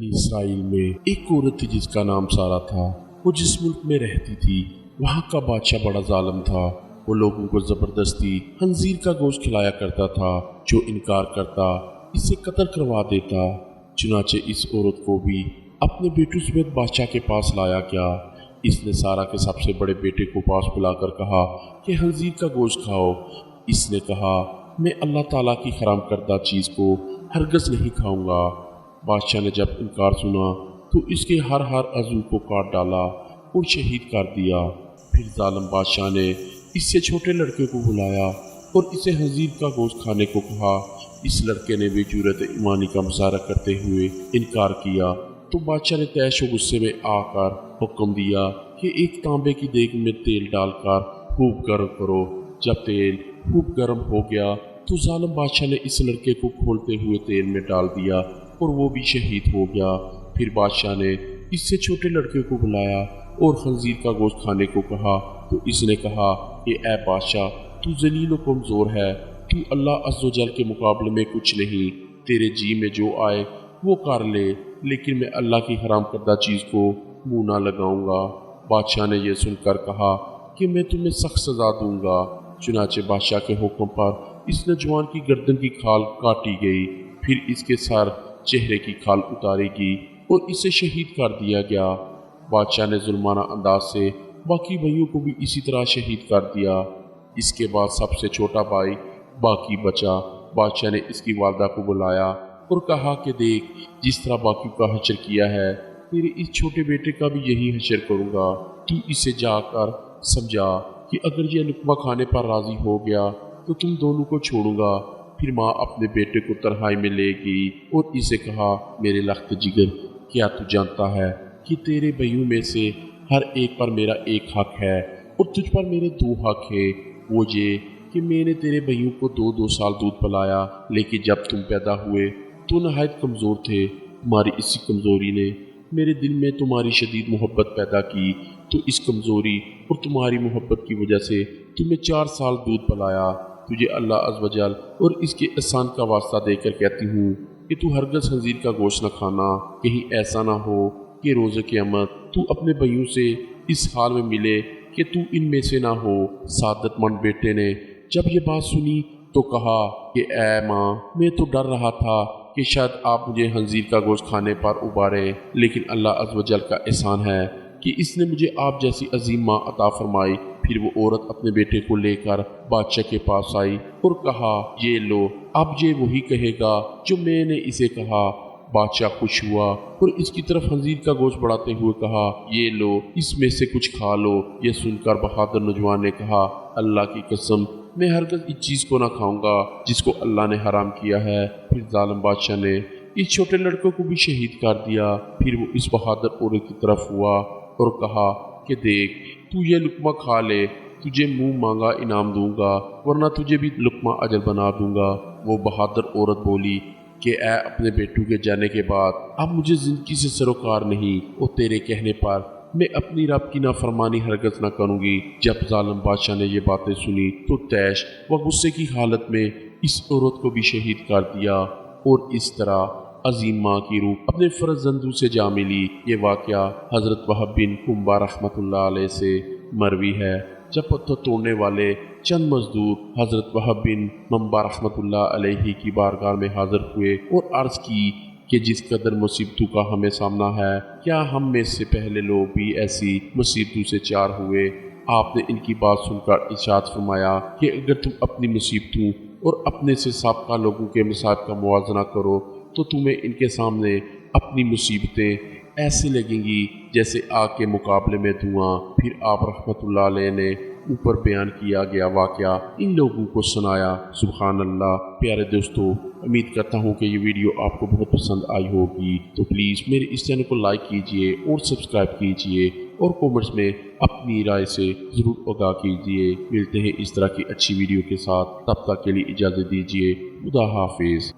बनी इसराइल में एक औरत थी जिसका नाम सारा था। वो जिस मुल्क में रहती थी वहाँ का बादशाह बड़ा जालिम था। वो लोगों को जबरदस्ती खंजीर का गोश्त खिलाया करता था। जो इनकार करता इसे कत्ल करवा देता। चुनाचे इस औरत को भी अपने बेटों समेत बादशाह के पास लाया गया। इसने सारा के सबसे बड़े बेटे को पास बुलाकर कहा कि खंजीर का गोश्त खाओ। इसने कहा मैं अल्लाह ताला की हराम करदा चीज़ को हरगज़ नहीं खाऊंगा। बादशाह ने जब इनकार सुना तो इसके हर अज़ू को काट डाला और शहीद कर दिया। फिर जालिम बादशाह ने इससे छोटे लड़के को बुलाया और इसे खंजीर का गोश्त खाने को कहा। इस लड़के ने भी जुर्रत ईमानी का मुजाहरा करते हुए इनकार किया तो बादशाह ने तैश व गुस्से में आकर हुक्म दिया कि एक तांबे की देग में तेल डालकर खूब गर्म करो। जब तेल खूब गर्म हो गया तो जालिम बादशाह ने इस लड़के को खोलते हुए तेल में डाल दिया और वो भी शहीद हो गया। फिर बादशाह ने इससे छोटे लड़के को बुलाया और खंजीर का गोश्त खाने को कहा तो इसने कहा कि ए बादशाह तू जलील व कमज़ोर है, तू अल्लाह अज़्ज़ व जल के मुकाबले में कुछ नहीं। तेरे जी में जो आए वो कर ले, लेकिन मैं अल्लाह की हराम करदा चीज़ को मुँह ना लगाऊंगा। बादशाह ने यह सुनकर कहा कि मैं तुम्हें सख्त सज़ा दूंगा। चुनाचे बादशाह के हुक्म पर इस नौजवान की गर्दन की खाल काटी गई। फिर इसके सर चेहरे की खाल उतारी गई और इसे शहीद कर दिया गया। बादशाह ने जुल्माना अंदाज से बाकी भाइयों को भी इसी तरह शहीद कर दिया। इसके बाद सबसे छोटा भाई बाकी बचा। बादशाह ने इसकी वालदा को बुलाया और कहा कि देख, जिस तरह बाकी का हशर किया है तेरे इस छोटे बेटे का भी यही हशर करूँगा। तू इसे जाकर समझा कि अगर यह लुकमा खाने पर राजी हो गया तो तुम दोनों को छोड़ूंगा। फिर माँ अपने बेटे को तन्हाई में ले गई और इसे कहा मेरे लख्त जिगर, क्या तू जानता है कि तेरे भाइयों में से हर एक पर मेरा एक हक है और तुझ पर मेरे दो हक है। वो ये कि मैंने तेरे भाइयों को 2-2 साल दूध पिलाया, लेकिन जब तुम पैदा हुए तो नहायत कमज़ोर थे। तुम्हारी इसी कमज़ोरी ने मेरे दिल में तुम्हारी शदीद मोहब्बत पैदा की। तो इस कमज़ोरी और तुम्हारी मोहब्बत की वजह से तुम्हें 4 साल दूध पिलाया। तुझे अल्लाह अज़्ज़ व जल और इसके एहसान का वास्ता देकर कहती हूँ कि तू हरगज़ खंजीर का गोश्त न खाना। कहीं ऐसा ना हो कि रोज़े क़यामत तू अपने भाइयों से इस हाल में मिले कि तू इनमें से ना हो। सादतमंद बेटे ने जब ये बात सुनी तो कहा कि ऐ माँ, मैं तो डर रहा था कि शायद आप मुझे खंजीर का गोश्त खाने पर उबारे, लेकिन अल्लाह अज़्ज़ व जल का एहसान है कि इसने मुझे आप जैसी अजीम माँ अता फरमाई। फिर वो औरत अपने बेटे को लेकर बादशाह के पास आई और कहा ये लो, अब ये वही कहेगा जो मैंने इसे कहा। बादशाह खुश हुआ और इसकी तरफ खंजीर का गोश्त बढ़ाते हुए कहा ये लो, इसमें से कुछ खा लो। यह सुनकर बहादुर नौजवान ने कहा अल्लाह की कसम, मैं हरगज़ इस चीज़ को ना खाऊंगा जिसको अल्लाह ने हराम किया है। फिर जालिम बादशाह ने इस छोटे लड़के को भी शहीद कर दिया। फिर वो इस बहादुर औरत की तरफ हुआ और कहा कि देख, तू ये लुकमा खा ले, तुझे मुंह मांगा इनाम दूंगा, वरना तुझे भी लुकमा अजर बना दूंगा। वो बहादुर औरत बोली कि ऐ अपने बेटू के जाने के बाद अब मुझे जिंदगी से सरोकार नहीं और तेरे कहने पर मैं अपनी रब की नाफरमानी हरगज़ ना करूँगी। जब जालिम बादशाह ने ये बातें सुनी तो तैश व गुस्से की हालत में इस औरत को भी शहीद कर दिया और इस तरह अजीम माँ की रूह अपने फर्जंदों से जा मिली। ये वाक़या हज़रत वहब बिन कुंबा रहमतुल्लाह अलैह से मरवी है। जब पत्थर तोड़ने वाले चंद मजदूर हज़रत वहब बिन मंबा रहमतुल्लाह अलैहि की बारगाह में हाजिर हुए और अर्ज़ की कि जिस कदर मुसीबतों का हमें सामना है, क्या हम में से पहले लोग भी ऐसी मुसीबतों से चार हुए। आपने इनकी बात सुनकर इरशाद फरमाया कि अगर तुम अपनी मुसीबतों और अपने से साबका लोगों के मसाइब का मुवाजना करो तो तुम्हें इनके सामने अपनी मुसीबतें ऐसे लगेंगी जैसे आग के मुकाबले में धुआं। फिर आप रहमतुल्लाह अलैह ने ऊपर बयान किया गया वाक़या इन लोगों को सुनाया। सुभान अल्लाह। प्यारे दोस्तों, उम्मीद करता हूँ कि ये वीडियो आपको बहुत पसंद आई होगी, तो प्लीज़ मेरे इस चैनल को लाइक कीजिए और सब्सक्राइब कीजिए और कमेंट्स में अपनी राय से ज़रूर आगाह कीजिए। मिलते हैं इस तरह की अच्छी वीडियो के साथ, तब तक के लिए इजाज़त दीजिए। खुदा हाफिज़।